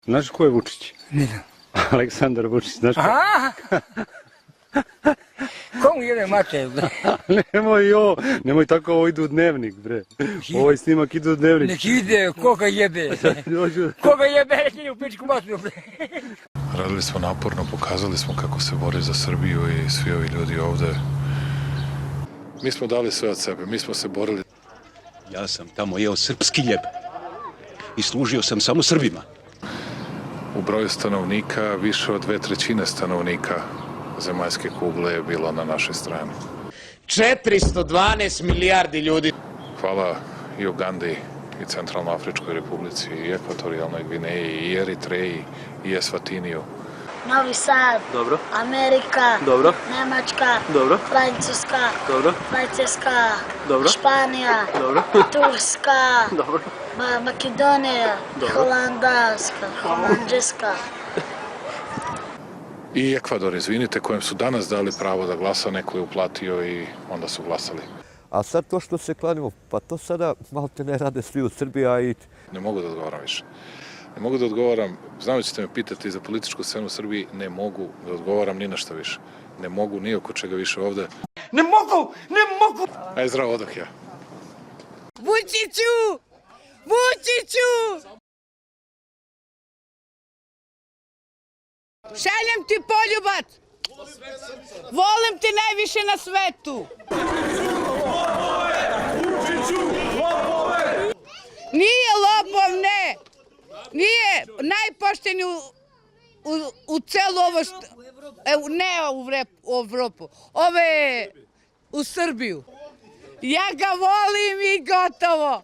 Znaš ko je Vučić? Ne znam. Aleksandar Vučić, znaš ko? Aha! Komu jebe mater, bre? Nemoj tako, ovo ide u dnevnik, bre. Ovaj snimak ide u dnevnik. Nek ide, koga jebe? Koga jebe, nek ide u pičku matru, bre. Radili smo naporno, pokazali smo kako se bori za Srbiju i svi ovi ljudi ovde. Mi smo dali sve od sebe, mi smo se borili. Ja sam tamo jeo srpski ljeb i služio sam samo Srbima. U broju stanovnika više od 2/3 stanovnika zemaljske kugle je bilo na našoj strani. 412 milijardi ljudi. Hvala i Ugandi, i Centralnoafričkoj republici, i Ekvatorijalnoj Gvineji, i Eritreji, i Esvatiniju. Novi Sad, Dobro. Amerika, Dobro. Nemačka, Dobro. Francuska, Dobro. Švajcarska, Dobro. Španija, Dobro. Turska, Dobro. Makedonija, Holandžeska. I Ekvador, izvinite, kojem su danas dali pravo da glasa, neko je uplatio i onda su glasali. A sad to što se klanimo, pa to sada malte ne rade svi u Srbiji, a i... Ne mogu da odgovaram više. Ne mogu da odgovaram, znam da ćete me pitati za političku scenu u Srbiji, ne mogu da odgovaram ni na šta više. Ne mogu ni oko čega više ovde. Ne mogu! Aj, zdravo, odah ja. Vučiću! Vučiću! Šaljem ti poljubac! Volim te najviše na svetu! Nije lopov, ne! Nije najpošteniji u celu ovo što... Ne u Evropu, ove u Srbiju. Ja ga volim i gotovo!